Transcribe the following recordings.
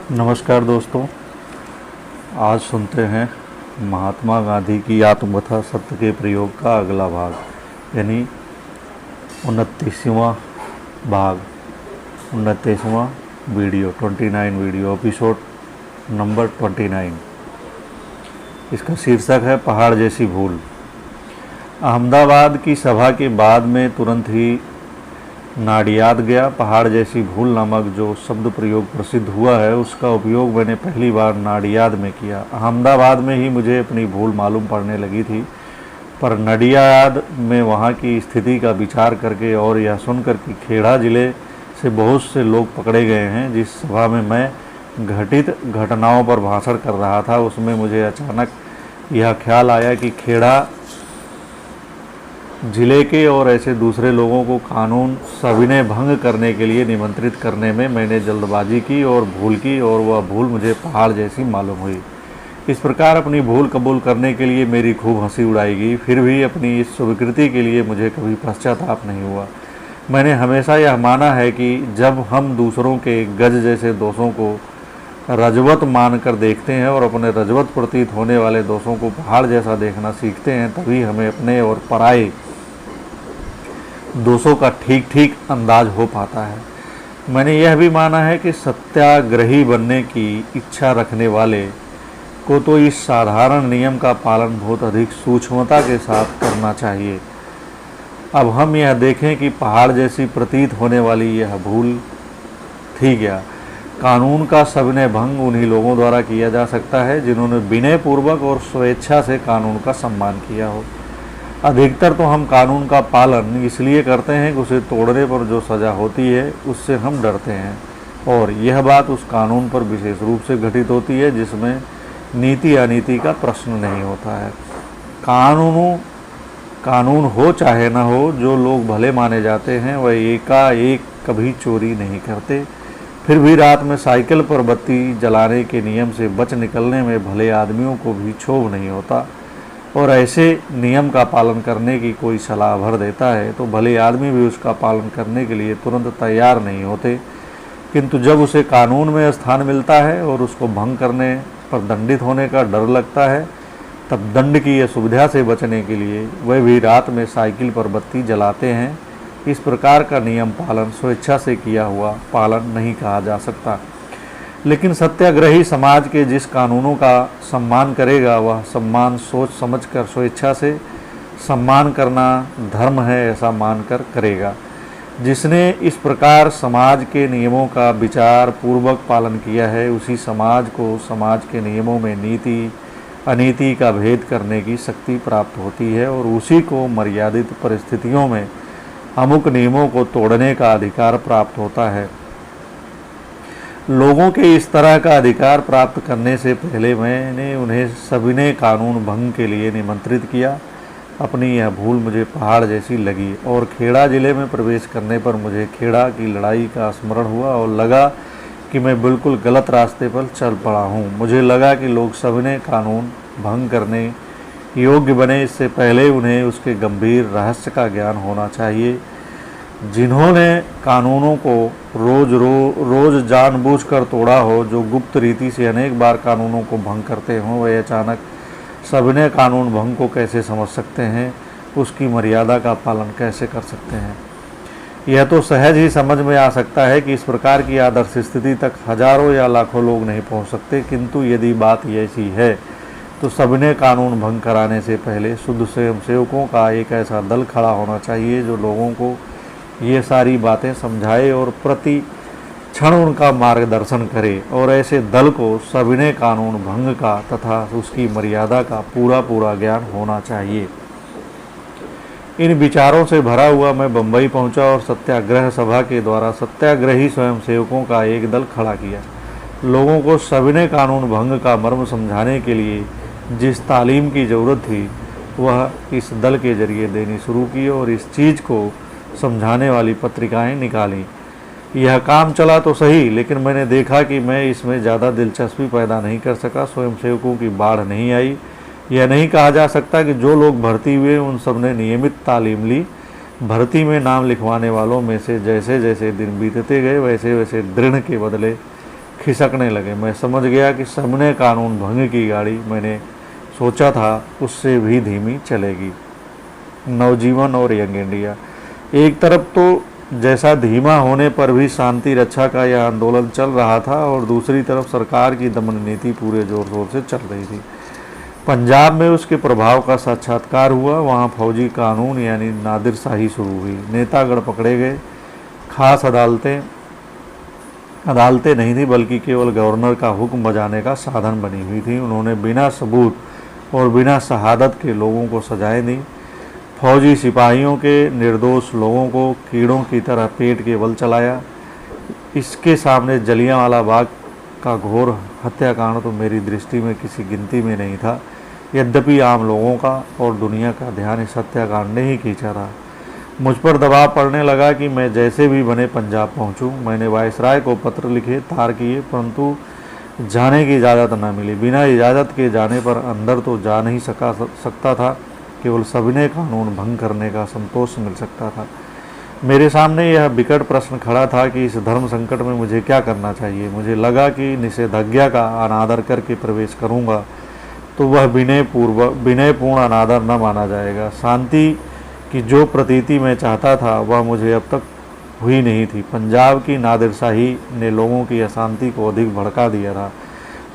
नमस्कार दोस्तों, आज सुनते हैं महात्मा गांधी की आत्मकथा सत्य के प्रयोग का अगला भाग, यानी 29वां भाग, 29वां वीडियो, 29 वीडियो एपिसोड नंबर 29। इसका शीर्षक है पहाड़ जैसी भूल। अहमदाबाद की सभा के बाद में तुरंत ही नाडियाद गया। पहाड़ जैसी भूल नामक जो शब्द प्रयोग प्रसिद्ध हुआ है, उसका उपयोग मैंने पहली बार नाडियाद में किया। अहमदाबाद में ही मुझे अपनी भूल मालूम पड़ने लगी थी, पर नाडियाद में वहाँ की स्थिति का विचार करके और यह सुनकर कि खेड़ा जिले से बहुत से लोग पकड़े गए हैं, जिस सभा में मैं घटित घटनाओं पर भाषण कर रहा था, उसमें मुझे अचानक यह ख्याल आया कि खेड़ा जिले के और ऐसे दूसरे लोगों को कानून सविनय भंग करने के लिए निमंत्रित करने में मैंने जल्दबाजी की और भूल की, और वह भूल मुझे पहाड़ जैसी मालूम हुई। इस प्रकार अपनी भूल कबूल करने के लिए मेरी खूब हंसी उड़ाई गई, फिर भी अपनी इस स्वीकृति के लिए मुझे कभी पश्चाताप नहीं हुआ। मैंने हमेशा यह माना है कि जब हम दूसरों के गज जैसे दोषों को रजवत मानकर देखते हैं और अपने रजवत प्रतीत होने वाले दोषों को पहाड़ जैसा देखना सीखते हैं, तभी हमें अपने और पराये दोषों का ठीक ठीक अंदाज हो पाता है। मैंने यह भी माना है कि सत्याग्रही बनने की इच्छा रखने वाले को तो इस साधारण नियम का पालन बहुत अधिक सूक्ष्मता के साथ करना चाहिए। अब हम यह देखें कि पहाड़ जैसी प्रतीत होने वाली यह भूल थी क्या। कानून का सविनय भंग उन्हीं लोगों द्वारा किया जा सकता है जिन्होंने विनयपूर्वक और स्वेच्छा से कानून का सम्मान किया हो। अधिकतर तो हम कानून का पालन इसलिए करते हैं कि उसे तोड़ने पर जो सज़ा होती है उससे हम डरते हैं, और यह बात उस कानून पर विशेष रूप से घटित होती है जिसमें नीति अनीति का प्रश्न नहीं होता है। कानून हो चाहे न हो, जो लोग भले माने जाते हैं वह एकाएक कभी चोरी नहीं करते, फिर भी रात में साइकिल पर बत्ती जलाने के नियम से बच निकलने में भले आदमियों को भी क्षोभ नहीं होता, और ऐसे नियम का पालन करने की कोई सलाह भर देता है तो भले आदमी भी उसका पालन करने के लिए तुरंत तैयार नहीं होते, किंतु जब उसे कानून में स्थान मिलता है और उसको भंग करने पर दंडित होने का डर लगता है, तब दंड की असुविधा से बचने के लिए वह भी रात में साइकिल पर बत्ती जलाते हैं। इस प्रकार का नियम पालन स्वेच्छा से किया हुआ पालन नहीं कहा जा सकता। लेकिन सत्याग्रही समाज के जिस कानूनों का सम्मान करेगा, वह सम्मान सोच समझकर स्वेच्छा से सम्मान करना धर्म है ऐसा मानकर करेगा। जिसने इस प्रकार समाज के नियमों का विचार पूर्वक पालन किया है, उसी समाज को समाज के नियमों में नीति अनीति का भेद करने की शक्ति प्राप्त होती है, और उसी को मर्यादित परिस्थितियों में अमुक नियमों को तोड़ने का अधिकार प्राप्त होता है। लोगों के इस तरह का अधिकार प्राप्त करने से पहले मैंने उन्हें सविनय कानून भंग के लिए निमंत्रित किया। अपनी यह भूल मुझे पहाड़ जैसी लगी, और खेड़ा जिले में प्रवेश करने पर मुझे खेड़ा की लड़ाई का स्मरण हुआ और लगा कि मैं बिल्कुल गलत रास्ते पर चल पड़ा हूँ। मुझे लगा कि लोग सविनय कानून भंग करने योग्य बने, इससे पहले उन्हें उसके गंभीर रहस्य का ज्ञान होना चाहिए। जिन्होंने कानूनों को रोज जानबूझकर तोड़ा हो, जो गुप्त रीति से अनेक बार कानूनों को भंग करते हों, वह अचानक सविनय कानून भंग को कैसे समझ सकते हैं, उसकी मर्यादा का पालन कैसे कर सकते हैं। यह तो सहज ही समझ में आ सकता है कि इस प्रकार की आदर्श स्थिति तक हजारों या लाखों लोग नहीं पहुंच सकते, किंतु यदि बात ऐसी है तो सविनय कानून भंग कराने से पहले शुद्ध स्वयंसेवकों का एक ऐसा दल खड़ा होना चाहिए जो लोगों को ये सारी बातें समझाए और प्रति क्षण उनका मार्गदर्शन करे, और ऐसे दल को सविनय कानून भंग का तथा उसकी मर्यादा का पूरा ज्ञान होना चाहिए। इन विचारों से भरा हुआ मैं बम्बई पहुंचा और सत्याग्रह सभा के द्वारा सत्याग्रही स्वयंसेवकों का एक दल खड़ा किया। लोगों को सविनय कानून भंग का मर्म समझाने के लिए जिस तालीम की ज़रूरत थी, वह इस दल के जरिए देनी शुरू की, और इस चीज़ को समझाने वाली पत्रिकाएं निकाली। यह काम चला तो सही, लेकिन मैंने देखा कि मैं इसमें ज़्यादा दिलचस्पी पैदा नहीं कर सका। स्वयंसेवकों की बाढ़ नहीं आई। यह नहीं कहा जा सकता कि जो लोग भर्ती हुए उन सब ने नियमित तालीम ली। भर्ती में नाम लिखवाने वालों में से जैसे जैसे दिन बीतते गए, वैसे वैसे दृढ़ के बदले खिसकने लगे। मैं समझ गया कि सबने कानून भंग की गाड़ी मैंने सोचा था उससे भी धीमी चलेगी। नवजीवन और यंग इंडिया। एक तरफ तो जैसा धीमा होने पर भी शांति रक्षा का यह आंदोलन चल रहा था और दूसरी तरफ सरकार की दमन नीति पूरे जोर शोर से चल रही थी। पंजाब में उसके प्रभाव का साक्षात्कार हुआ। वहाँ फौजी कानून यानी नादिरशाही शुरू हुई। नेतागण पकड़े गए। खास अदालतें नहीं थी बल्कि केवल गवर्नर का हुक्म बजाने का साधन बनी हुई थी। उन्होंने बिना सबूत और बिना शहादत के लोगों को सजाएं दी। फौजी सिपाहियों के निर्दोष लोगों को कीड़ों की तरह पेट के बल चलाया। इसके सामने जलियांवाला बाग का घोर हत्याकांड तो मेरी दृष्टि में किसी गिनती में नहीं था। यद्यपि आम लोगों का और दुनिया का ध्यान इस हत्याकांड ने ही खींचा था। मुझ पर दबाव पड़ने लगा कि मैं जैसे भी बने पंजाब पहुंचूं। मैंने वायसराय को पत्र लिखे, तार किए, परंतु जाने की इजाज़त न मिली। बिना इजाज़त के जाने पर अंदर तो जा नहीं सकता था, केवल सविनय कानून भंग करने का संतोष मिल सकता था। मेरे सामने यह विकट प्रश्न खड़ा था कि इस धर्म संकट में मुझे क्या करना चाहिए। मुझे लगा कि निषेधाज्ञा का अनादर करके प्रवेश करूंगा तो वह विनयपूर्ण अनादर न माना जाएगा। शांति की जो प्रतीति मैं चाहता था वह मुझे अब तक हुई नहीं थी। पंजाब की नादिरशाही ने लोगों की अशांति को अधिक भड़का दिया था।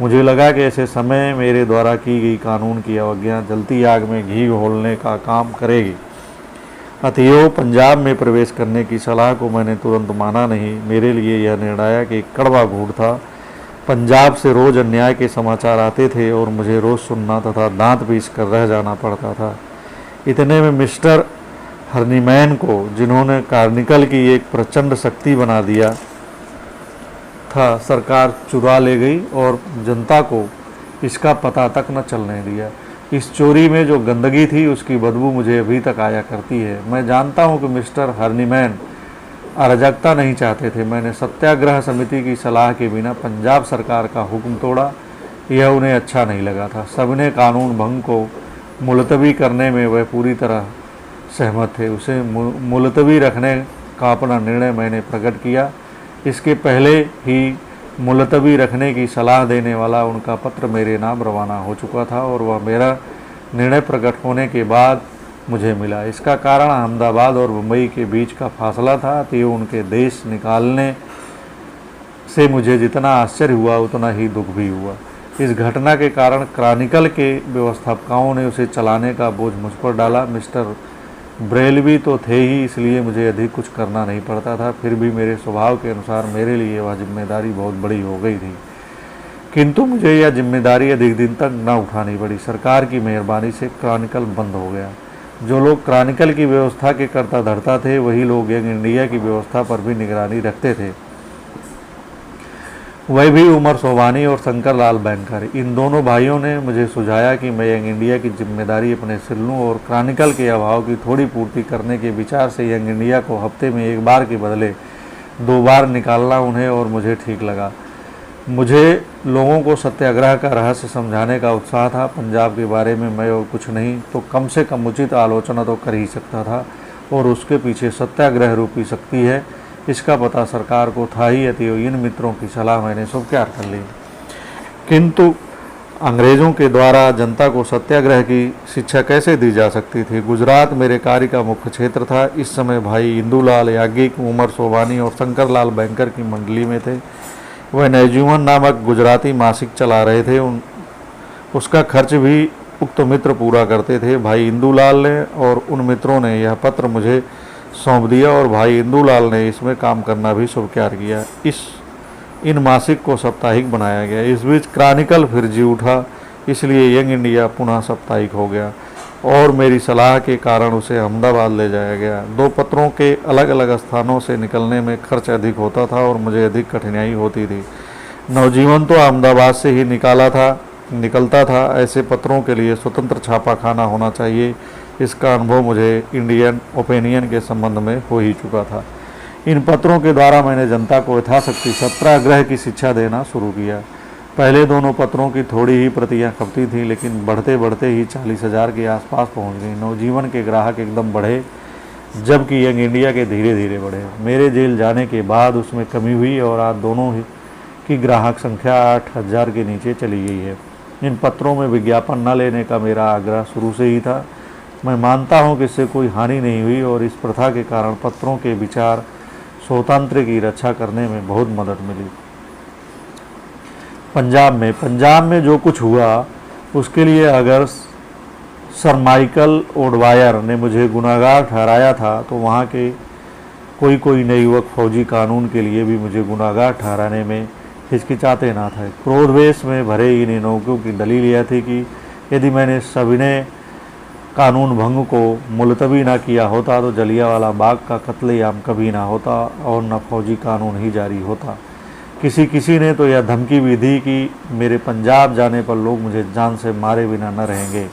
मुझे लगा कि ऐसे समय मेरे द्वारा की गई कानून की अवज्ञा जलती आग में घी घोलने का काम करेगी। अतएव पंजाब में प्रवेश करने की सलाह को मैंने तुरंत माना नहीं। मेरे लिए यह निर्णायक एक कड़वा घूट था। पंजाब से रोज अन्याय के समाचार आते थे और मुझे रोज सुनना तथा दांत पीस कर रह जाना पड़ता था। इतने में मिस्टर हर्निमैन को, जिन्होंने कार्निकल की एक प्रचंड शक्ति बना दिया था, सरकार चुरा ले गई और जनता को इसका पता तक न चलने दिया। इस चोरी में जो गंदगी थी उसकी बदबू मुझे अभी तक आया करती है। मैं जानता हूं कि मिस्टर हर्निमैन अराजकता नहीं चाहते थे। मैंने सत्याग्रह समिति की सलाह के बिना पंजाब सरकार का हुक्म तोड़ा। यह उन्हें अच्छा नहीं लगा था। सबने कानून भंग को मुलतवी करने में वह पूरी तरह सहमत थे। उसे मुलतवी रखने का अपना निर्णय मैंने प्रकट किया। इसके पहले ही मुलतवी रखने की सलाह देने वाला उनका पत्र मेरे नाम रवाना हो चुका था और वह मेरा निर्णय प्रकट होने के बाद मुझे मिला। इसका कारण अहमदाबाद और मुंबई के बीच का फासला था। तो उनके देश निकालने से मुझे जितना आश्चर्य हुआ उतना ही दुख भी हुआ। इस घटना के कारण क्रॉनिकल के व्यवस्थापकों ने उसे चलाने का बोझ मुझ पर डाला। मिस्टर ब्रेलवी तो थे ही, इसलिए मुझे अधिक कुछ करना नहीं पड़ता था। फिर भी मेरे स्वभाव के अनुसार मेरे लिए वह जिम्मेदारी बहुत बड़ी हो गई थी, किंतु मुझे यह जिम्मेदारी अधिक दिन तक न उठानी पड़ी। सरकार की मेहरबानी से क्रॉनिकल बंद हो गया। जो लोग क्रॉनिकल की व्यवस्था के कर्ता धर्ता थे वही लोग यंग इंडिया की व्यवस्था पर भी निगरानी रखते थे। वह भी उमर सोबानी और शंकर लाल बैंकर। इन दोनों भाइयों ने मुझे सुझाया कि मैं यंग इंडिया की जिम्मेदारी अपने सिर लूँ और क्रॉनिकल के अभाव की थोड़ी पूर्ति करने के विचार से यंग इंडिया को हफ्ते में एक बार के बदले 2 बार निकालना उन्हें और मुझे ठीक लगा। मुझे लोगों को सत्याग्रह का रहस्य समझाने का उत्साह था। पंजाब के बारे में मैं और कुछ नहीं तो कम से कम उचित आलोचना तो कर ही सकता था और उसके पीछे सत्याग्रह रूपी शक्ति है, इसका पता सरकार को था ही। अतएव इन मित्रों की सलाह मैंने स्वीकार कर ली। किंतु अंग्रेज़ों के द्वारा जनता को सत्याग्रह की शिक्षा कैसे दी जा सकती थी? गुजरात मेरे कार्य का मुख्य क्षेत्र था। इस समय भाई इंदुलाल याज्ञिक, उमर सोबानी और शंकर लाल बैंकर की मंडली में थे। वह नवजीवन नामक गुजराती मासिक चला रहे थे। उसका खर्च भी उक्त मित्र पूरा करते थे। भाई इंदुलाल ने और उन मित्रों ने यह पत्र मुझे सौंप दिया और भाई इंदुलाल ने इसमें काम करना भी स्वीकार किया। इन मासिक को साप्ताहिक बनाया गया। इस बीच क्रॉनिकल फिर जी उठा, इसलिए यंग इंडिया पुनः साप्ताहिक हो गया और मेरी सलाह के कारण उसे अहमदाबाद ले जाया गया। 2 पत्रों के अलग अलग स्थानों से निकलने में खर्च अधिक होता था और मुझे अधिक कठिनाई होती थी। नवजीवन तो अहमदाबाद से ही निकलता था। ऐसे पत्रों के लिए स्वतंत्र छापाखाना होना चाहिए। इसका अनुभव मुझे इंडियन ओपिनियन के संबंध में हो ही चुका था। इन पत्रों के द्वारा मैंने जनता को यथाशक्ति सत्याग्रह की शिक्षा देना शुरू किया। पहले दोनों पत्रों की थोड़ी ही प्रतियां खपती थीं, लेकिन बढ़ते बढ़ते ही 40,000 के आसपास पहुंच गई। नवजीवन के ग्राहक एकदम बढ़े, जबकि यंग इंडिया के धीरे धीरे बढ़े। मेरे जेल जाने के बाद उसमें कमी हुई और आज दोनों ही कि ग्राहक संख्या 8,000 के नीचे चली गई है। इन पत्रों में विज्ञापन न लेने का मेरा आग्रह शुरू से ही था। मैं मानता हूं कि इससे कोई हानि नहीं हुई और इस प्रथा के कारण पत्रों के विचार स्वातंत्र्य की रक्षा करने में बहुत मदद मिली। पंजाब में जो कुछ हुआ उसके लिए अगर सर माइकल ओडवायर ने मुझे गुनाहगार ठहराया था तो वहाँ के कोई नए युवक फौजी कानून के लिए भी मुझे गुनाहगार ठहराने में हिचकिचाते ना थे। क्रोधवेश में भरे इन इनोकों की दलील यह थी कि यदि मैंने सविनय कानून भंग को मुलतवी ना किया होता तो जलियांवाला बाग का कत्लेआम कभी ना होता और न फौजी कानून ही जारी होता। किसी ने तो यह धमकी भी दी कि मेरे पंजाब जाने पर लोग मुझे जान से मारे बिना न रहेंगे,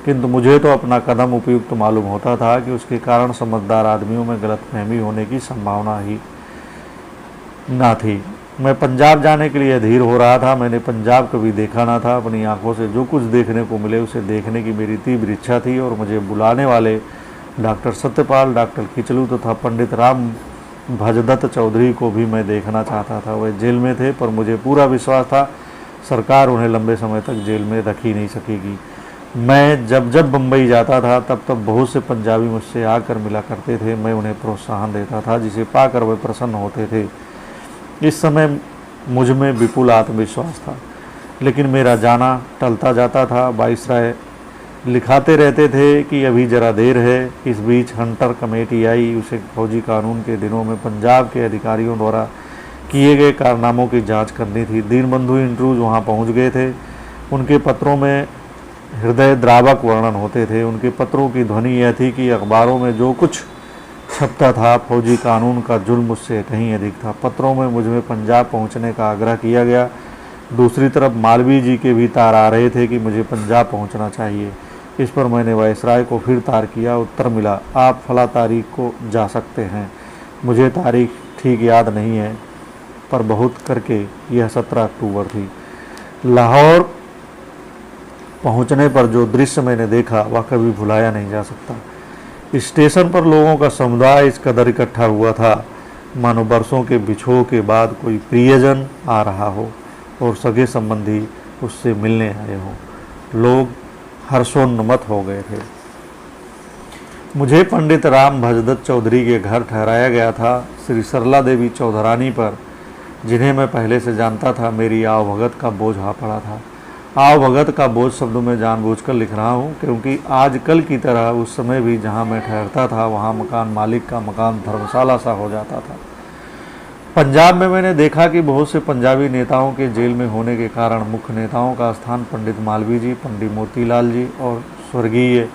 किंतु मुझे तो अपना कदम उपयुक्त मालूम होता था कि उसके कारण समझदार आदमियों में गलतफहमी होने की संभावना ही ना थी। मैं पंजाब जाने के लिए अधीर हो रहा था। मैंने पंजाब कभी देखा ना था। अपनी आंखों से जो कुछ देखने को मिले उसे देखने की मेरी तीव्र इच्छा थी और मुझे बुलाने वाले डॉक्टर सत्यपाल, डॉक्टर खिचलू तथा पंडित राम भजदत्त चौधरी को भी मैं देखना चाहता था। वह जेल में थे, पर मुझे पूरा विश्वास था सरकार उन्हें लंबे समय तक जेल में रख ही नहीं सकेगी। मैं जब बम्बई जाता था तब बहुत से पंजाबी मुझसे आकर मिला करते थे। मैं उन्हें प्रोत्साहन देता था जिसे पाकर वे प्रसन्न होते थे। इस समय मुझ में विपुल आत्मविश्वास था, लेकिन मेरा जाना टलता जाता था। वाइसराय लिखाते रहते थे कि अभी जरा देर है। इस बीच हंटर कमेटी आई। उसे फौजी कानून के दिनों में पंजाब के अधिकारियों द्वारा किए गए कारनामों की जांच करनी थी। दीनबंधु इंड्रूज वहां पहुंच गए थे। उनके पत्रों में हृदय द्रावक वर्णन होते थे। उनके पत्रों की ध्वनि यह थी कि अखबारों में जो कुछ छपता था फौजी कानून का जुल्म मुझसे कहीं अधिक था। पत्रों में मुझ में पंजाब पहुंचने का आग्रह किया गया। दूसरी तरफ मालवीय जी के भी तार आ रहे थे कि मुझे पंजाब पहुंचना चाहिए। इस पर मैंने वायसराय को फिर तार किया। उत्तर मिला, आप फला तारीख को जा सकते हैं। मुझे तारीख ठीक याद नहीं है, पर बहुत करके यह 17 अक्टूबर थी। लाहौर पहुंचने पर जो दृश्य मैंने देखा वह कभी भुलाया नहीं जा सकता। स्टेशन पर लोगों का समुदाय इस कदर इकट्ठा हुआ था मानो बरसों के बिछोह के बाद कोई प्रियजन आ रहा हो और सगे संबंधी उससे मिलने आए हों। लोग हर्षोन्नमत हो गए थे। मुझे पंडित राम भजदत्त चौधरी के घर ठहराया गया था। श्री सरला देवी चौधरानी पर, जिन्हें मैं पहले से जानता था, मेरी आवभगत का बोझ आ पड़ा था। आवभगत का बोझ शब्दों में जानबूझकर लिख रहा हूँ क्योंकि आजकल की तरह उस समय भी जहाँ मैं ठहरता था वहाँ मकान मालिक का मकान धर्मशाला सा हो जाता था। पंजाब में मैंने देखा कि बहुत से पंजाबी नेताओं के जेल में होने के कारण मुख्य नेताओं का स्थान पंडित मालवीय जी, पंडित मोतीलाल जी और स्वर्गीय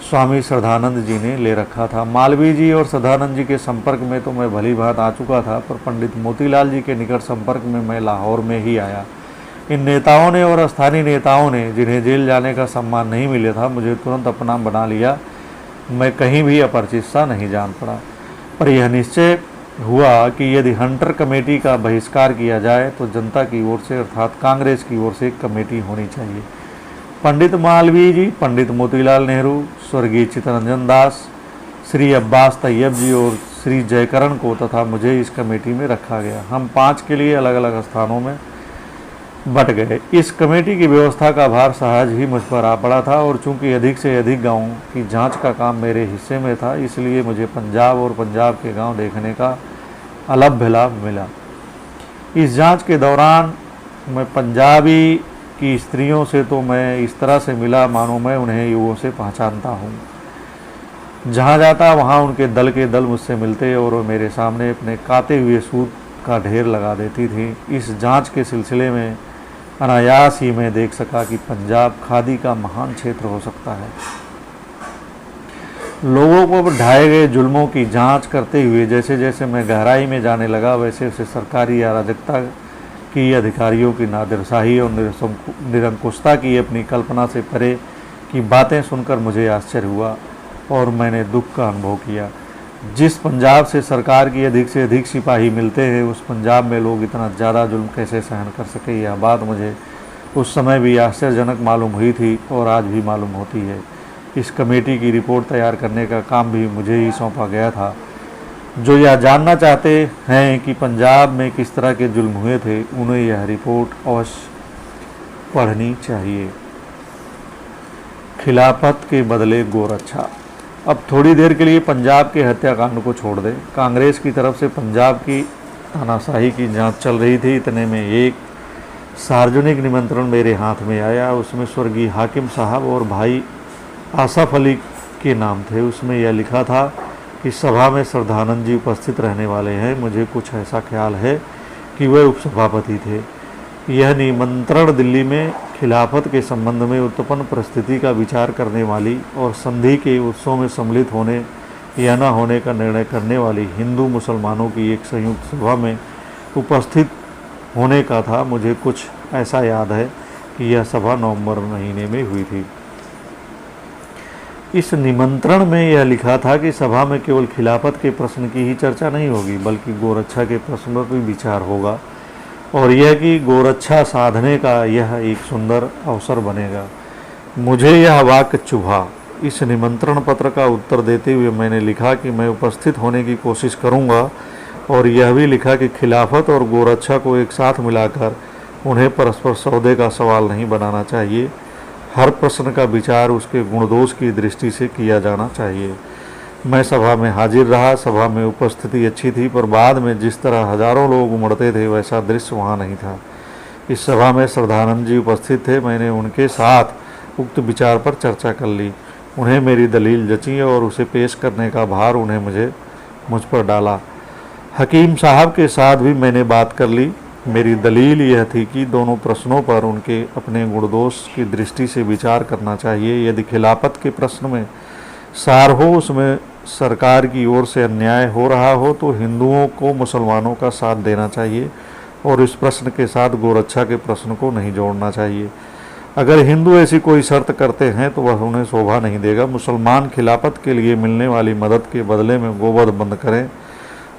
स्वामी श्रद्धानंद जी ने ले रखा था। मालवीय जी और श्रद्धानंद जी के संपर्क में तो मैं भली भांति आ चुका था, पर पंडित मोतीलाल जी के निकट संपर्क में मैं लाहौर में ही आया। इन नेताओं ने और स्थानीय नेताओं ने, जिन्हें जेल जाने का सम्मान नहीं मिला था, मुझे तुरंत अपना बना लिया। मैं कहीं भी अपरिचित सा नहीं जान पड़ा। पर यह निश्चय हुआ कि यदि हंटर कमेटी का बहिष्कार किया जाए तो जनता की ओर से अर्थात कांग्रेस की ओर से एक कमेटी होनी चाहिए। पंडित मालवीय जी, पंडित मोतीलाल नेहरू, स्वर्गीय चित्तरंजन दास, श्री अब्बास तैयब जी और श्री जयकरण को तथा मुझे इस कमेटी में रखा गया। हम 5 के लिए अलग अलग स्थानों में बट गए। इस कमेटी की व्यवस्था का भार सहज ही मुझ पर आ पड़ा था और चूंकि अधिक से अधिक गांवों की जांच का काम मेरे हिस्से में था, इसलिए मुझे पंजाब और पंजाब के गांव देखने का अलभ्य लाभ मिला। इस जांच के दौरान मैं पंजाबी की स्त्रियों से तो मैं इस तरह से मिला मानो मैं उन्हें युगों से पहचानता हूँ। जहाँ जाता वहाँ उनके दल के दल मुझसे मिलते और वो मेरे सामने अपने काते हुए सूत का ढेर लगा देती थी। इस जांच के सिलसिले में अनायास ही मैं देख सका कि पंजाब खादी का महान क्षेत्र हो सकता है। लोगों को ढाए गए जुल्मों की जांच करते हुए जैसे जैसे मैं गहराई में जाने लगा, वैसे वैसे सरकारी अराजकता की, अधिकारियों की नादिरशाही और निरंकुशता की अपनी कल्पना से परे की बातें सुनकर मुझे आश्चर्य हुआ और मैंने दुख का अनुभव किया। जिस पंजाब से सरकार की अधिक से अधिक सिपाही मिलते हैं, उस पंजाब में लोग इतना ज़्यादा जुल्म कैसे सहन कर सके, यह बात मुझे उस समय भी आश्चर्यजनक मालूम हुई थी और आज भी मालूम होती है। इस कमेटी की रिपोर्ट तैयार करने का काम भी मुझे ही सौंपा गया था। जो यह जानना चाहते हैं कि पंजाब में किस तरह के जुल्म हुए थे, उन्हें यह रिपोर्ट अवश्य पढ़नी चाहिए। खिलाफत के बदले गोरक्षा। अब थोड़ी देर के लिए पंजाब के हत्याकांड को छोड़ दें। कांग्रेस की तरफ से पंजाब की तानाशाही की जांच चल रही थी। इतने में एक सार्वजनिक निमंत्रण मेरे हाथ में आया। उसमें स्वर्गीय हाकिम साहब और भाई आसफ अली के नाम थे। उसमें यह लिखा था कि सभा में श्रद्धानंद जी उपस्थित रहने वाले हैं। मुझे कुछ ऐसा ख्याल है कि वह उपसभापति थे। यह निमंत्रण दिल्ली में खिलाफत के संबंध में उत्पन्न परिस्थिति का विचार करने वाली और संधि के उत्सव में सम्मिलित होने या न होने का निर्णय करने वाली हिंदू मुसलमानों की एक संयुक्त सभा में उपस्थित होने का था। मुझे कुछ ऐसा याद है कि यह सभा नवंबर महीने में हुई थी। इस निमंत्रण में यह लिखा था कि सभा में केवल खिलाफत के प्रश्न की ही चर्चा नहीं होगी, बल्कि गोरक्षा के प्रश्न पर भी विचार होगा और यह कि गोरक्षा साधने का यह एक सुंदर अवसर बनेगा। मुझे यह वाक्य चुभा। इस निमंत्रण पत्र का उत्तर देते हुए मैंने लिखा कि मैं उपस्थित होने की कोशिश करूंगा और यह भी लिखा कि खिलाफत और गोरक्षा को एक साथ मिलाकर उन्हें परस्पर सौदे का सवाल नहीं बनाना चाहिए। हर प्रश्न का विचार उसके गुणदोष की दृष्टि से किया जाना चाहिए। मैं सभा में हाजिर रहा। सभा में उपस्थिति अच्छी थी, पर बाद में जिस तरह हजारों लोग उमड़ते थे वैसा दृश्य वहाँ नहीं था। इस सभा में श्रद्धानंद जी उपस्थित थे। मैंने उनके साथ उक्त विचार पर चर्चा कर ली। उन्हें मेरी दलील जची और उसे पेश करने का भार उन्हें मुझ पर डाला। हकीम साहब के साथ भी मैंने बात कर ली। मेरी दलील यह थी कि दोनों प्रश्नों पर उनके अपने गुणदोष की दृष्टि से विचार करना चाहिए। यदि खिलाफत के प्रश्न में सार हो, उसमें सरकार की ओर से अन्याय हो रहा हो, तो हिंदुओं को मुसलमानों का साथ देना चाहिए और इस प्रश्न के साथ गोरक्षा के प्रश्न को नहीं जोड़ना चाहिए। अगर हिंदू ऐसी कोई शर्त करते हैं तो वह उन्हें शोभा नहीं देगा। मुसलमान खिलाफत के लिए मिलने वाली मदद के बदले में गोवध बंद करें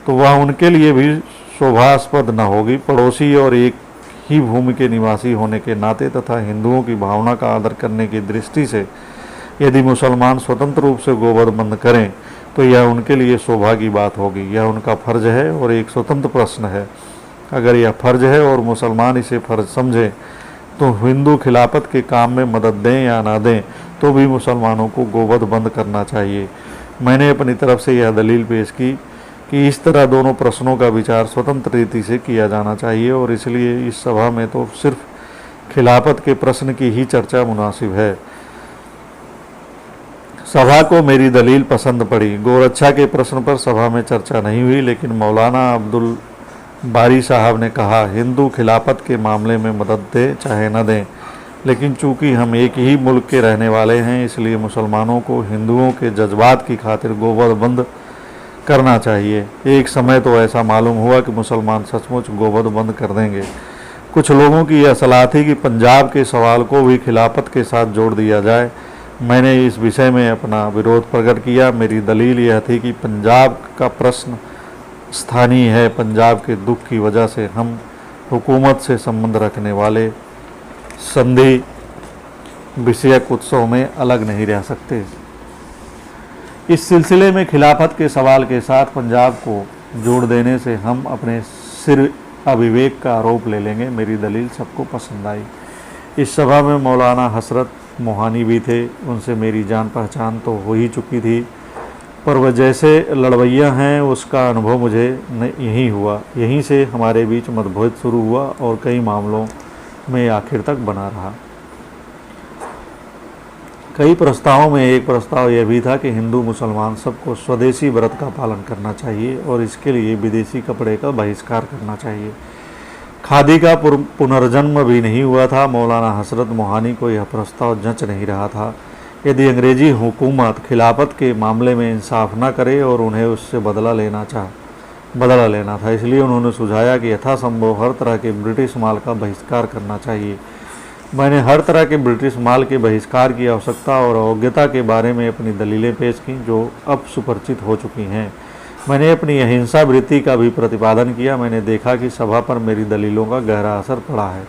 तो वह उनके लिए भी शोभास्पद न होगी। पड़ोसी और एक ही भूमि के निवासी होने के नाते तथा हिंदुओं की भावना का आदर करने की दृष्टि से यदि मुसलमान स्वतंत्र रूप से गोवध बंद करें तो यह उनके लिए शोभा की बात होगी। यह उनका फर्ज है और एक स्वतंत्र प्रश्न है। अगर यह फर्ज है और मुसलमान इसे फर्ज समझें तो हिंदू खिलाफत के काम में मदद दें या ना दें तो भी मुसलमानों को गोवध बंद करना चाहिए। मैंने अपनी तरफ से यह दलील पेश की कि इस तरह दोनों प्रश्नों का विचार स्वतंत्र रीति से किया जाना चाहिए और इसलिए इस सभा में तो सिर्फ खिलाफत के प्रश्न की ही चर्चा मुनासिब है। सभा को मेरी दलील पसंद पड़ी। गोरक्षा के प्रश्न पर सभा में चर्चा नहीं हुई, लेकिन मौलाना अब्दुल बारी साहब ने कहा, हिंदू खिलाफत के मामले में मदद दें चाहे न दें, लेकिन चूंकि हम एक ही मुल्क के रहने वाले हैं इसलिए मुसलमानों को हिंदुओं के जज्बात की खातिर गोवध बंद करना चाहिए। एक समय तो ऐसा मालूम हुआ कि मुसलमान सचमुच गोवध बंद कर देंगे। कुछ लोगों की यह सलाह थी कि पंजाब के सवाल को भी खिलाफत के साथ जोड़ दिया जाए। मैंने इस विषय में अपना विरोध प्रकट किया। मेरी दलील यह थी कि पंजाब का प्रश्न स्थानीय है। पंजाब के दुख की वजह से हम हुकूमत से संबंध रखने वाले संधि विषयक उत्सव में अलग नहीं रह सकते। इस सिलसिले में खिलाफत के सवाल के साथ पंजाब को जोड़ देने से हम अपने सिर अविवेक का आरोप ले लेंगे। मेरी दलील सबको पसंद आई। इस सभा में मौलाना हसरत मोहानी भी थे। उनसे मेरी जान पहचान तो हो ही चुकी थी, पर वह जैसे लड़वैया हैं उसका अनुभव मुझे यहीं हुआ। यहीं से हमारे बीच मतभेद शुरू हुआ और कई मामलों में आखिर तक बना रहा। कई प्रस्तावों में एक प्रस्ताव यह भी था कि हिंदू मुसलमान सबको स्वदेशी व्रत का पालन करना चाहिए और इसके लिए विदेशी कपड़े का बहिष्कार करना चाहिए। खादी का पुनर्जन्म भी नहीं हुआ था। मौलाना हसरत मोहानी को यह प्रस्ताव जंच नहीं रहा था। यदि अंग्रेजी हुकूमत खिलाफत के मामले में इंसाफ न करे और उन्हें उससे बदला लेना था, इसलिए उन्होंने सुझाया कि यथासंभव हर तरह के ब्रिटिश माल का बहिष्कार करना चाहिए। मैंने हर तरह के ब्रिटिश माल के बहिष्कार की आवश्यकता और अयोग्यता के बारे में अपनी दलीलें पेश की, जो अब सुपरिचित हो चुकी हैं। मैंने अपनी अहिंसा वृत्ति का भी प्रतिपादन किया। मैंने देखा कि सभा पर मेरी दलीलों का गहरा असर पड़ा है।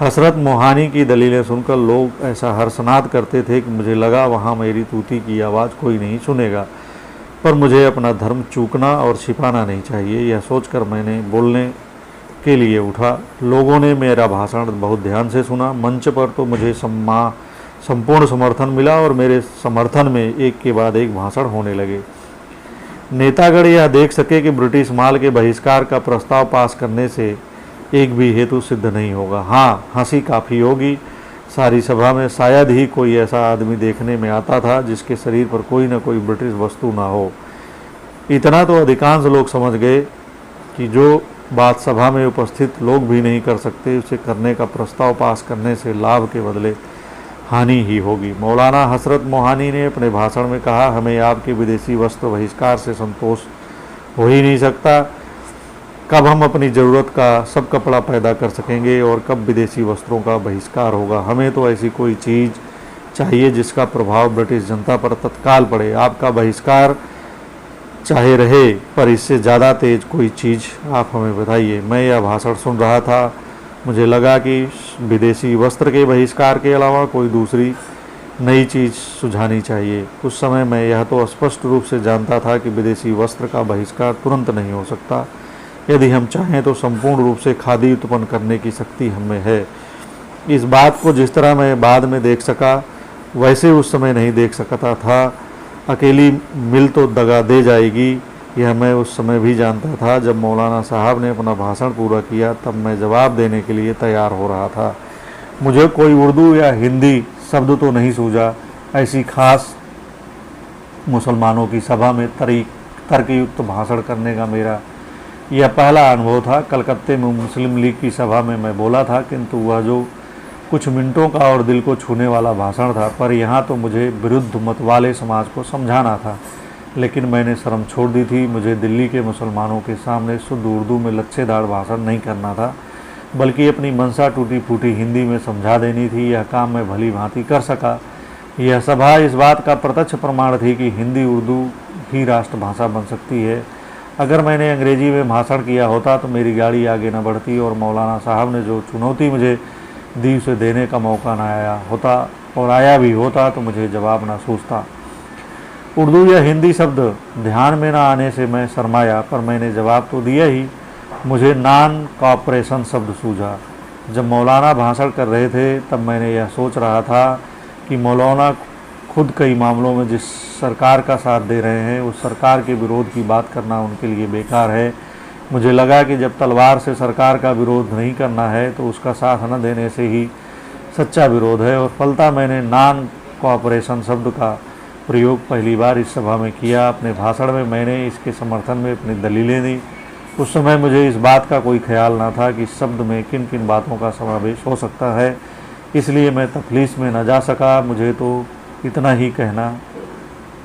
हसरत मोहानी की दलीलें सुनकर लोग ऐसा हर्षनाद करते थे कि मुझे लगा वहाँ मेरी तूती की आवाज़ कोई नहीं सुनेगा। पर मुझे अपना धर्म चूकना और छिपाना नहीं चाहिए। यह सोचकर मैंने बोलने के लिए उठा। लोगों ने मेरा भाषण बहुत ध्यान से सुना। मंच पर तो मुझे संपूर्ण समर्थन मिला और मेरे समर्थन में एक के बाद एक भाषण होने लगे। नेतागण यह देख सके कि ब्रिटिश माल के बहिष्कार का प्रस्ताव पास करने से एक भी हेतु सिद्ध नहीं होगा। हाँ, हंसी काफ़ी होगी। सारी सभा में शायद ही कोई ऐसा आदमी देखने में आता था जिसके शरीर पर कोई न कोई ब्रिटिश वस्तु ना हो। इतना तो अधिकांश लोग समझ गए कि जो बात सभा में उपस्थित लोग भी नहीं कर सकते, उसे करने का प्रस्ताव पास करने से लाभ के बदले हानि ही होगी। मौलाना हसरत मोहानी ने अपने भाषण में कहा, हमें आपके विदेशी वस्त्र बहिष्कार से संतोष हो ही नहीं सकता। कब हम अपनी ज़रूरत का सब कपड़ा पैदा कर सकेंगे और कब विदेशी वस्त्रों का बहिष्कार होगा। हमें तो ऐसी कोई चीज़ चाहिए जिसका प्रभाव ब्रिटिश जनता पर तत्काल पड़े। आपका बहिष्कार चाहे रहे, पर इससे ज़्यादा तेज कोई चीज़ आप हमें बताइए। मैं यह भाषण सुन रहा था। मुझे लगा कि विदेशी वस्त्र के बहिष्कार के अलावा कोई दूसरी नई चीज़ सुझानी चाहिए। उस समय मैं यह तो स्पष्ट रूप से जानता था कि विदेशी वस्त्र का बहिष्कार तुरंत नहीं हो सकता। यदि हम चाहें तो संपूर्ण रूप से खादी उत्पन्न करने की शक्ति हमें है। इस बात को जिस तरह मैं बाद में देख सका, वैसे उस समय नहीं देख सकता था। अकेली मिल तो दगा दे जाएगी, यह मैं उस समय भी जानता था। जब मौलाना साहब ने अपना भाषण पूरा किया तब मैं जवाब देने के लिए तैयार हो रहा था। मुझे कोई उर्दू या हिंदी शब्द तो नहीं सूझा। ऐसी खास मुसलमानों की सभा में तर्कयुक्त भाषण करने का मेरा यह पहला अनुभव था। कलकत्ते में मुस्लिम लीग की सभा में मैं बोला था, किंतु वह जो कुछ मिनटों का और दिल को छूने वाला भाषण था। पर यहाँ तो मुझे विरुद्ध मत वाले समाज को समझाना था, लेकिन मैंने शर्म छोड़ दी थी। मुझे दिल्ली के मुसलमानों के सामने शुद्ध उर्दू में लच्छेदार भाषण नहीं करना था, बल्कि अपनी मनसा टूटी फूटी हिंदी में समझा देनी थी। यह काम मैं भली भांति कर सका। यह सभा इस बात का प्रत्यक्ष प्रमाण थी कि हिंदी उर्दू ही राष्ट्रभाषा बन सकती है। अगर मैंने अंग्रेजी में भाषण किया होता तो मेरी गाड़ी आगे न बढ़ती और मौलाना साहब ने जो चुनौती मुझे दी उसे देने का मौका न आया होता, और आया भी होता तो मुझे जवाब न सूझता। उर्दू या हिंदी शब्द ध्यान में न आने से मैं शर्माया, पर मैंने जवाब तो दिया ही। मुझे नॉन कॉपरेशन शब्द सूझा। जब मौलाना भाषण कर रहे थे तब मैंने यह सोच रहा था कि मौलाना खुद कई मामलों में जिस सरकार का साथ दे रहे हैं, उस सरकार के विरोध की बात करना उनके लिए बेकार है। मुझे लगा कि जब तलवार से सरकार का विरोध नहीं करना है तो उसका साथ न देने से ही सच्चा विरोध है, और फलता मैंने नॉन कॉपरेशन शब्द का प्रयोग पहली बार इस सभा में किया। अपने भाषण में मैंने इसके समर्थन में अपनी दलीलें दी। उस समय मुझे इस बात का कोई ख्याल न था कि इस शब्द में किन किन बातों का समावेश हो सकता है, इसलिए मैं तफलीस में न जा सका। मुझे तो इतना ही कहना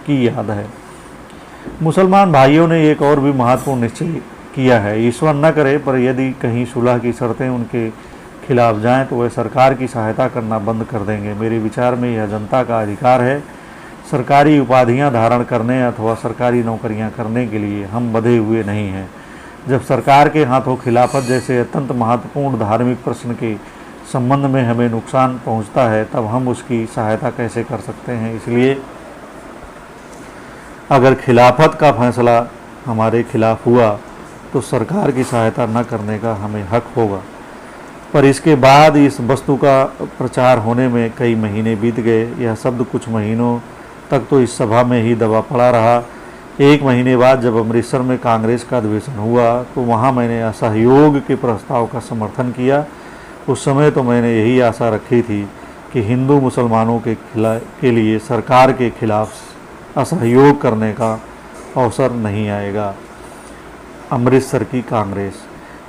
की याद है। मुसलमान भाइयों ने एक और भी महत्वपूर्ण निश्चय किया है। ईश्वर न करे, पर यदि कहीं सुलह की शर्तें उनके खिलाफ जाएं तो वे सरकार की सहायता करना बंद कर देंगे। मेरे विचार में यह जनता का अधिकार है। सरकारी उपाधियां धारण करने अथवा सरकारी नौकरियां करने के लिए हम बंधे हुए नहीं हैं। जब सरकार के हाथों खिलाफत जैसे अत्यंत महत्वपूर्ण धार्मिक प्रश्न के संबंध में हमें नुकसान पहुंचता है, तब हम उसकी सहायता कैसे कर सकते हैं। इसलिए अगर खिलाफत का फैसला हमारे खिलाफ हुआ तो सरकार की सहायता न करने का हमें हक होगा। पर इसके बाद इस वस्तु का प्रचार होने में कई महीने बीत गए। यह शब्द कुछ महीनों तक तो इस सभा में ही दबा पड़ा रहा। एक महीने बाद जब अमृतसर में कांग्रेस का अधिवेशन हुआ तो वहाँ मैंने असहयोग के प्रस्ताव का समर्थन किया। उस समय तो मैंने यही आशा रखी थी कि हिंदू मुसलमानों के लिए सरकार के खिलाफ असहयोग करने का अवसर नहीं आएगा। अमृतसर की कांग्रेस।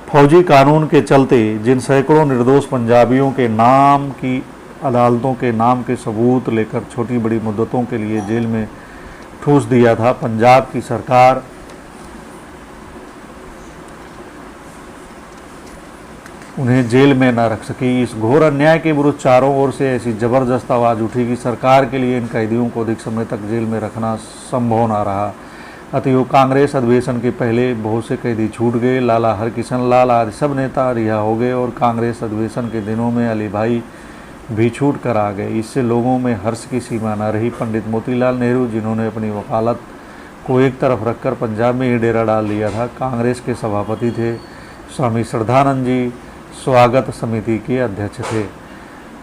फौजी कानून के चलते जिन सैकड़ों निर्दोष पंजाबियों के नाम की अदालतों के नाम के सबूत लेकर छोटी बड़ी मुद्दतों के लिए जेल में ठूस दिया था, पंजाब की सरकार उन्हें जेल में न रख सकी। इस घोर अन्याय के विरुद्ध चारों ओर से ऐसी जबरदस्त आवाज़ उठी कि सरकार के लिए इन कैदियों को अधिक समय तक जेल में रखना संभव न रहा। अतएव कांग्रेस अधिवेशन के पहले बहुत से कैदी छूट गए। लाला हरकिशन लाल आदि सब नेता रिहा हो गए और कांग्रेस अधिवेशन के दिनों में अली भाई भी छूट कर आ गए। इससे लोगों में हर्ष की सीमा न रही। पंडित मोतीलाल नेहरू, जिन्होंने अपनी वकालत को एक तरफ रखकर पंजाब में ही डेरा डाल लिया था। कांग्रेस के सभापति थे स्वामी श्रद्धानंद जी, स्वागत समिति के अध्यक्ष थे।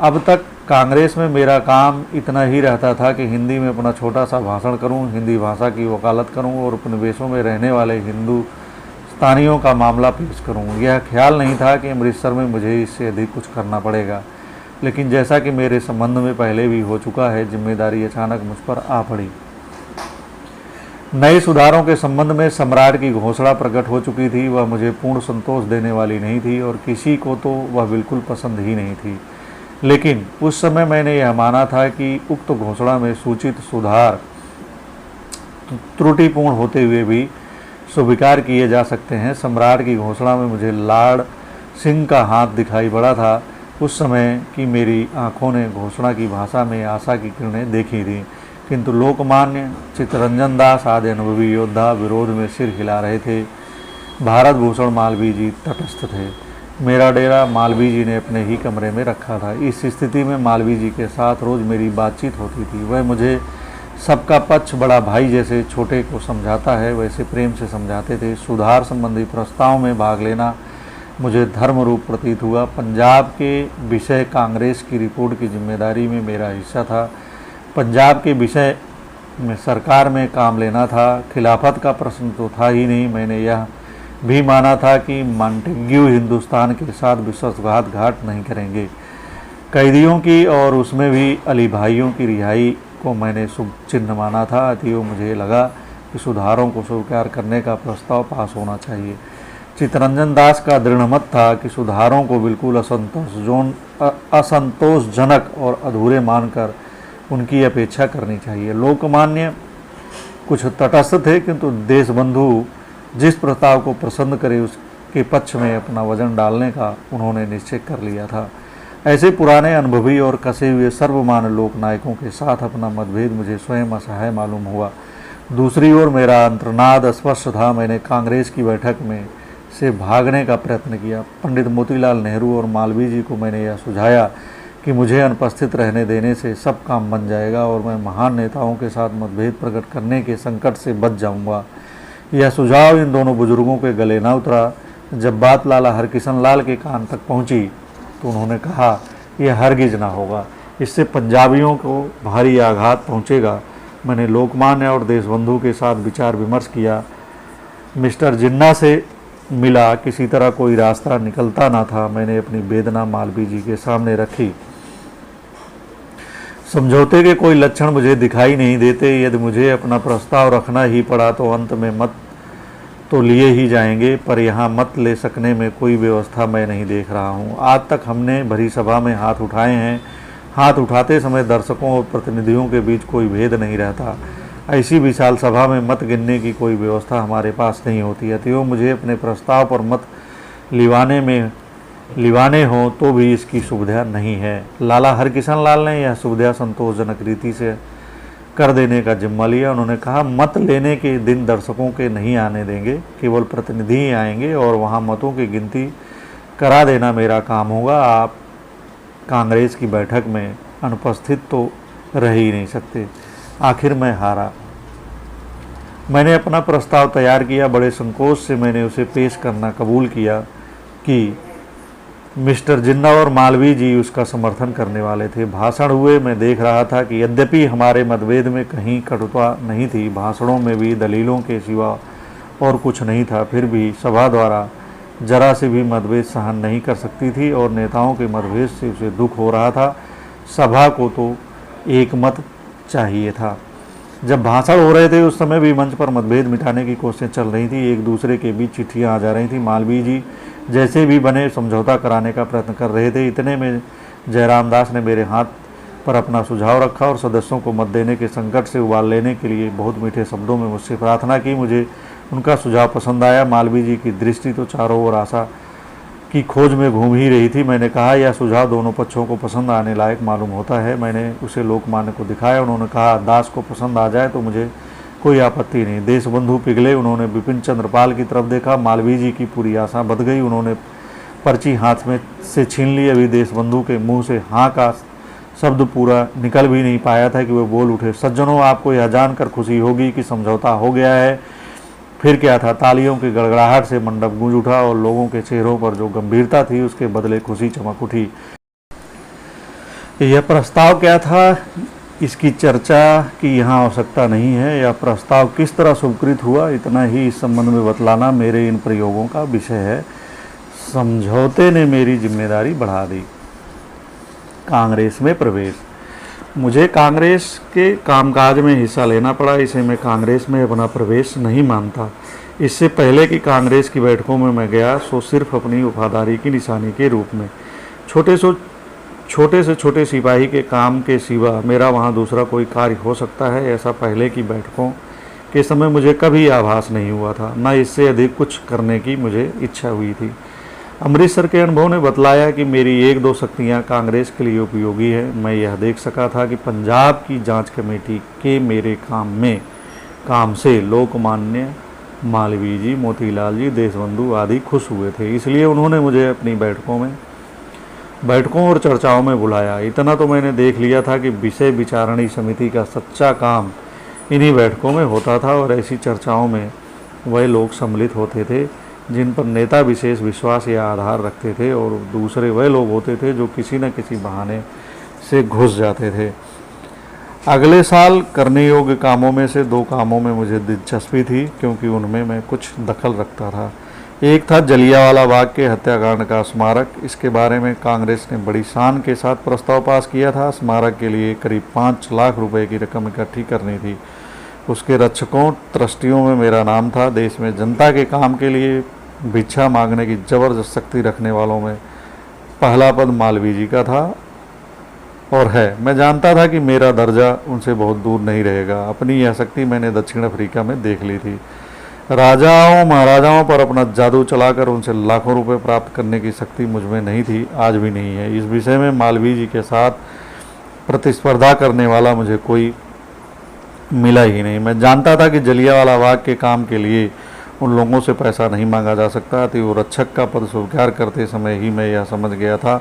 अब तक कांग्रेस में मेरा काम इतना ही रहता था कि हिंदी में अपना छोटा सा भाषण करूं, हिंदी भाषा की वकालत करूं और उपनिवेशों में रहने वाले हिंदुस्तानियों का मामला पेश करूं। यह ख्याल नहीं था कि अमृतसर में मुझे इससे अधिक कुछ करना पड़ेगा, लेकिन जैसा कि मेरे संबंध में पहले भी हो चुका है, जिम्मेदारी अचानक मुझ पर आ पड़ी। नए सुधारों के संबंध में सम्राट की घोषणा प्रकट हो चुकी थी। वह मुझे पूर्ण संतोष देने वाली नहीं थी और किसी को तो वह बिल्कुल पसंद ही नहीं थी, लेकिन उस समय मैंने यह माना था कि उक्त घोषणा में सूचित सुधार त्रुटिपूर्ण होते हुए भी स्वीकार किए जा सकते हैं। सम्राट की घोषणा में मुझे लॉर्ड सिंह का हाथ दिखाई पड़ा था। उस समय की मेरी आंखों ने घोषणा की भाषा में आशा की किरणें देखी थी, किंतु लोकमान्य, चित्तरंजन दास आदि अनुभवी योद्धा विरोध में सिर हिला रहे थे। भारत भूषण मालवीय जी तटस्थ थे। मेरा डेरा मालवीय जी ने अपने ही कमरे में रखा था। इस स्थिति में मालवीय जी के साथ रोज़ मेरी बातचीत होती थी। वह मुझे सबका पक्ष बड़ा भाई जैसे छोटे को समझाता है वैसे प्रेम से समझाते थे। सुधार संबंधी प्रस्ताव में भाग लेना मुझे धर्म रूप प्रतीत हुआ। पंजाब के विषय कांग्रेस की रिपोर्ट की जिम्मेदारी में मेरा हिस्सा था। पंजाब के विषय में सरकार में काम लेना था। खिलाफत का प्रश्न तो था ही नहीं। मैंने यह भी माना था कि मॉन्टेग्यू हिंदुस्तान के साथ विश्वासघात नहीं करेंगे। कैदियों की और उसमें भी अली भाइयों की रिहाई को मैंने शुभ चिन्ह माना था। अतएव मुझे लगा कि सुधारों को स्वीकार करने का प्रस्ताव पास होना चाहिए। चित्तरंजन दास का दृढ़ मत था कि सुधारों को बिल्कुल असंतोषजनक और अधूरे मानकर उनकी अपेक्षा करनी चाहिए। लोकमान्य कुछ तटस्थ थे, किंतु देशबंधु जिस प्रस्ताव को पसंद करे उसके पक्ष में अपना वजन डालने का उन्होंने निश्चय कर लिया था। ऐसे पुराने अनुभवी और कसे हुए सर्वमान्य लोकनायकों के साथ अपना मतभेद मुझे स्वयं असहाय मालूम हुआ। दूसरी ओर मेरा अंतर्नाद स्पष्ट था। मैंने कांग्रेस की बैठक में से भागने का प्रयत्न किया। पंडित मोतीलाल नेहरू और मालवीय जी को मैंने यह सुझाया कि मुझे अनुपस्थित रहने देने से सब काम बन जाएगा और मैं महान नेताओं के साथ मतभेद प्रकट करने के संकट से बच जाऊंगा। यह सुझाव इन दोनों बुजुर्गों के गले न उतरा। जब बात लाला हरकिशन लाल के कान तक पहुंची तो उन्होंने कहा, यह हरगिज ना होगा, इससे पंजाबियों को भारी आघात पहुंचेगा। मैंने लोकमान्य और देशबंधु के साथ विचार विमर्श किया। मिस्टर जिन्ना से मिला, किसी तरह कोई रास्ता निकलता ना था। मैंने अपनी वेदना मालवीय जी के सामने रखी। समझौते के कोई लक्षण मुझे दिखाई नहीं देते। यदि मुझे अपना प्रस्ताव रखना ही पड़ा तो अंत में मत तो लिए ही जाएंगे, पर यहाँ मत ले सकने में कोई व्यवस्था मैं नहीं देख रहा हूँ। आज तक हमने भरी सभा में हाथ उठाए हैं। हाथ उठाते समय दर्शकों और प्रतिनिधियों के बीच कोई भेद नहीं रहता। ऐसी विशाल सभा में मत गिनने की कोई व्यवस्था हमारे पास नहीं होती है। तो मुझे अपने प्रस्ताव पर मत लिवाने हों तो भी इसकी सुविधा नहीं है। लाला हरकिशन लाल ने यह सुविधा संतोषजनक रीति से कर देने का जिम्मा लिया। उन्होंने कहा, मत लेने के दिन दर्शकों के नहीं आने देंगे, केवल प्रतिनिधि ही आएंगे और वहाँ मतों की गिनती करा देना मेरा काम होगा। आप कांग्रेस की बैठक में अनुपस्थित तो रह ही नहीं सकते। आखिर मैं हारा। मैंने अपना प्रस्ताव तैयार किया। बड़े संकोच से मैंने उसे पेश करना कबूल किया कि मिस्टर जिन्ना और मालवीय जी उसका समर्थन करने वाले थे। भाषण हुए। मैं देख रहा था कि यद्यपि हमारे मतभेद में कहीं कटुता नहीं थी, भाषणों में भी दलीलों के सिवा और कुछ नहीं था, फिर भी सभा द्वारा जरा से भी मतभेद सहन नहीं कर सकती थी और नेताओं के मतभेद से उसे दुख हो रहा था। सभा को तो एक मत चाहिए था। जब भाषण हो रहे थे उस समय भी मंच पर मतभेद मिटाने की कोशिशें चल रही थी। एक दूसरे के बीच चिट्ठियां आ जा रही थी। मालवीय जी जैसे भी बने समझौता कराने का प्रयत्न कर रहे थे। इतने में जयराम दास ने मेरे हाथ पर अपना सुझाव रखा और सदस्यों को मत देने के संकट से उबाल लेने के लिए बहुत मीठे शब्दों में मुझसे प्रार्थना की। मुझे उनका सुझाव पसंद आया। मालवीय जी की दृष्टि तो चारों ओर आशा की खोज में घूम ही रही थी। मैंने कहा, यह सुझाव दोनों पक्षों को पसंद आने लायक मालूम होता है। मैंने उसे लोकमान्य को दिखाया। उन्होंने कहा, दास को पसंद आ जाए तो मुझे कोई आपत्ति नहीं। देशबंधु पिघले। उन्होंने बिपिन चंद्र पाल की तरफ देखा। मालवीय जी की पूरी आशा बध गई। उन्होंने पर्ची हाथ में से छीन ली। अभी देशबंधु के मुंह से हाँ का शब्द पूरा निकल भी नहीं पाया था कि वे बोल उठे, सज्जनों, आपको यह जानकर खुशी होगी कि समझौता हो गया है। फिर क्या था, तालियों की गड़गड़ाहट से मंडप गूंज उठा और लोगों के चेहरों पर जो गंभीरता थी उसके बदले खुशी चमक उठी। यह प्रस्ताव क्या था, इसकी चर्चा की यहाँ आवश्यकता नहीं है। यह प्रस्ताव किस तरह स्वीकृत हुआ, इतना ही इस संबंध में बतलाना मेरे इन प्रयोगों का विषय है। समझौते ने मेरी जिम्मेदारी बढ़ा दी। कांग्रेस में प्रवेश। मुझे कांग्रेस के कामकाज में हिस्सा लेना पड़ा। इसे मैं कांग्रेस में अपना प्रवेश नहीं मानता। इससे पहले कि कांग्रेस की बैठकों में मैं गया, सो सिर्फ अपनी वफादारी की निशानी के रूप में। छोटे से छोटे सिपाही के काम के सिवा मेरा वहाँ दूसरा कोई कार्य हो सकता है, ऐसा पहले की बैठकों के समय मुझे कभी आभास नहीं हुआ था। न इससे अधिक कुछ करने की मुझे इच्छा हुई थी। अमृतसर के अनुभव ने बतलाया कि मेरी एक दो शक्तियाँ कांग्रेस के लिए उपयोगी है। मैं यह देख सका था कि पंजाब की जांच कमेटी के मेरे काम से लोकमान्य, मालवीय जी, मोतीलाल जी, देशबंधु आदि खुश हुए थे। इसलिए उन्होंने मुझे अपनी बैठकों और चर्चाओं में बुलाया। इतना तो मैंने देख लिया था कि विषय विचारणी समिति का सच्चा काम इन्हीं बैठकों में होता था और ऐसी चर्चाओं में वह लोग सम्मिलित होते थे जिन पर नेता विशेष विश्वास या आधार रखते थे, और दूसरे वह लोग होते थे जो किसी न किसी बहाने से घुस जाते थे। अगले साल करने योग्य कामों में से 2 कामों में मुझे दिलचस्पी थी, क्योंकि उनमें मैं कुछ दखल रखता था। एक था जलियांवाला बाग के हत्याकांड का स्मारक। इसके बारे में कांग्रेस ने बड़ी शान के साथ प्रस्ताव पास किया था। स्मारक के लिए करीब 5 लाख रुपए की रकम इकट्ठी करनी थी। उसके रक्षकों, ट्रस्टियों में मेरा नाम था। देश में जनता के काम के लिए भिक्षा मांगने की जबरदस्त शक्ति रखने वालों में पहला पद मालवीय जी का था और है। मैं जानता था कि मेरा दर्जा उनसे बहुत दूर नहीं रहेगा। अपनी यह शक्ति मैंने दक्षिण अफ्रीका में देख ली थी। राजाओं महाराजाओं पर अपना जादू चलाकर उनसे लाखों रुपए प्राप्त करने की शक्ति मुझ में नहीं थी, आज भी नहीं है। इस विषय में मालवीय जी के साथ प्रतिस्पर्धा करने वाला मुझे कोई मिला ही नहीं। मैं जानता था कि जलियांवाला बाग के काम के लिए उन लोगों से पैसा नहीं मांगा जा सकता। अतः रक्षक का पद स्वीकार करते समय ही मैं यह समझ गया था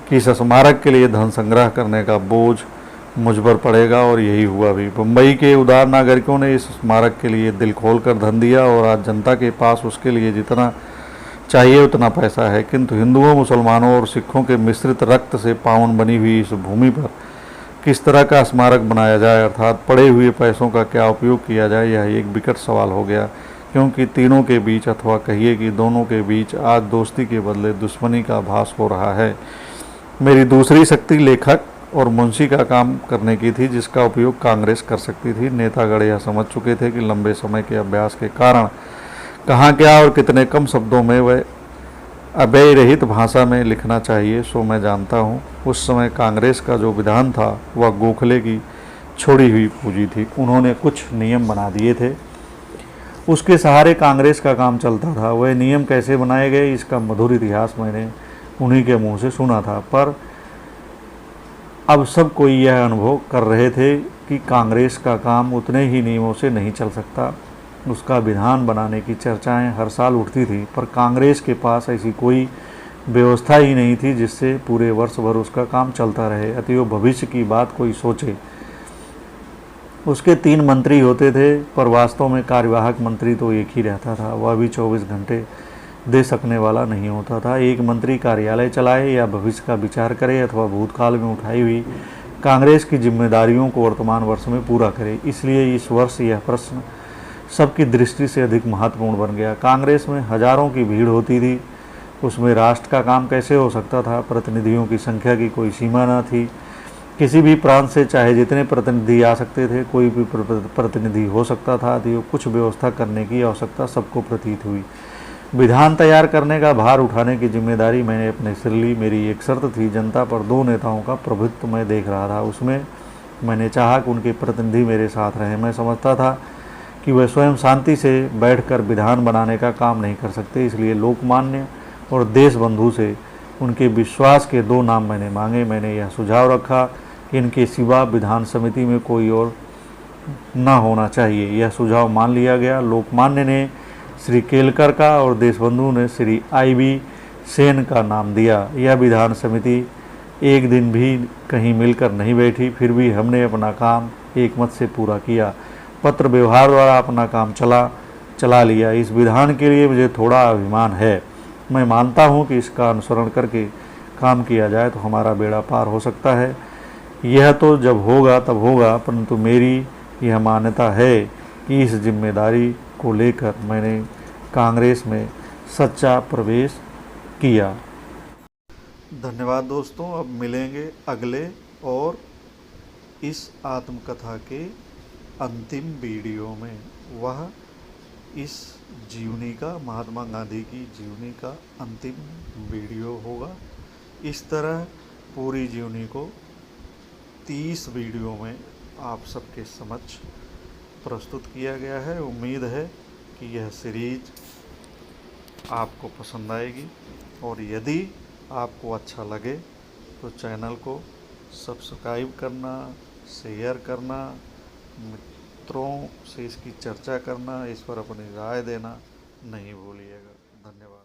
कि इस स्मारक के लिए धन संग्रह करने का बोझ मुझ पर पड़ेगा, और यही हुआ भी। मुंबई के उदार नागरिकों ने इस स्मारक के लिए दिल खोलकर धन दिया और आज जनता के पास उसके लिए जितना चाहिए उतना पैसा है। किंतु हिंदुओं, मुसलमानों और सिखों के मिश्रित रक्त से पावन बनी हुई इस भूमि पर किस तरह का स्मारक बनाया जाए, अर्थात पड़े हुए पैसों का क्या उपयोग किया जाए, यह एक विकट सवाल हो गया। क्योंकि तीनों के बीच, अथवा कहिए कि दोनों के बीच, आज दोस्ती के बदले दुश्मनी का आभास हो रहा है। मेरी दूसरी शक्ति लेखक और मुंशी का काम करने की थी, जिसका उपयोग कांग्रेस कर सकती थी। नेतागण यह समझ चुके थे कि लंबे समय के अभ्यास के कारण कहाँ क्या और कितने कम शब्दों में वह अव्यय रहित भाषा में लिखना चाहिए, सो मैं जानता हूँ। उस समय कांग्रेस का जो विधान था वह गोखले की छोड़ी हुई पूंजी थी। उन्होंने कुछ नियम बना दिए थे, उसके सहारे कांग्रेस का काम चलता था। वह नियम कैसे बनाए गए, इसका मधुर इतिहास मैंने उन्हीं के मुंह से सुना था। पर अब सब कोई यह अनुभव कर रहे थे कि कांग्रेस का काम उतने ही नियमों से नहीं चल सकता। उसका विधान बनाने की चर्चाएं हर साल उठती थी, पर कांग्रेस के पास ऐसी कोई व्यवस्था ही नहीं थी जिससे पूरे वर्ष भर उसका काम चलता रहे। अतएव भविष्य की बात कोई सोचे। उसके 3 मंत्री होते थे, पर वास्तव में कार्यवाहक मंत्री तो एक ही रहता था। वह भी 24 घंटे दे सकने वाला नहीं होता था। एक मंत्री कार्यालय चलाए या भविष्य का विचार करे, अथवा भूतकाल में उठाई हुई कांग्रेस की जिम्मेदारियों को वर्तमान वर्ष में पूरा करे। इसलिए इस वर्ष यह प्रश्न सबकी दृष्टि से अधिक महत्वपूर्ण बन गया। कांग्रेस में हजारों की भीड़ होती थी, उसमें राष्ट्र का काम कैसे हो सकता था। प्रतिनिधियों की संख्या की कोई सीमा न थी। किसी भी प्रांत से चाहे जितने प्रतिनिधि आ सकते थे, कोई भी प्रतिनिधि हो सकता था। तो कुछ व्यवस्था करने की आवश्यकता सबको प्रतीत हुई। विधान तैयार करने का भार उठाने की जिम्मेदारी मैंने अपने सिर ली। मेरी एक शर्त थी, जनता पर 2 नेताओं का प्रभुत्व मैं देख रहा था। उसमें मैंने चाहा कि उनके प्रतिनिधि मेरे साथ रहें। मैं समझता था कि वह स्वयं शांति से बैठकर विधान बनाने का काम नहीं कर सकते, इसलिए लोकमान्य और देशबंधु से उनके विश्वास के 2 नाम मैंने मांगे। मैंने यह सुझाव रखा कि इनके सिवा विधान समिति में कोई और न होना चाहिए। यह सुझाव मान लिया गया। लोकमान्य ने श्री केलकर का और देशबंधु ने श्री IB सेन का नाम दिया। यह विधान समिति एक दिन भी कहीं मिलकर नहीं बैठी, फिर भी हमने अपना काम एकमत से पूरा किया। पत्र व्यवहार द्वारा अपना काम चला लिया। इस विधान के लिए मुझे थोड़ा अभिमान है। मैं मानता हूं कि इसका अनुसरण करके काम किया जाए तो हमारा बेड़ा पार हो सकता है। यह तो जब होगा तब होगा, परंतु मेरी यह मान्यता है कि इस जिम्मेदारी को लेकर मैंने कांग्रेस में सच्चा प्रवेश किया। धन्यवाद दोस्तों। अब मिलेंगे अगले और इस आत्मकथा के अंतिम वीडियो में। वह इस जीवनी का, महात्मा गांधी की जीवनी का अंतिम वीडियो होगा। इस तरह पूरी जीवनी को 30 वीडियो में आप सबके समक्ष प्रस्तुत किया गया है। उम्मीद है कि यह सीरीज आपको पसंद आएगी, और यदि आपको अच्छा लगे तो चैनल को सब्सक्राइब करना, शेयर करना, मित्रों से इसकी चर्चा करना, इस पर अपनी राय देना नहीं भूलिएगा। धन्यवाद।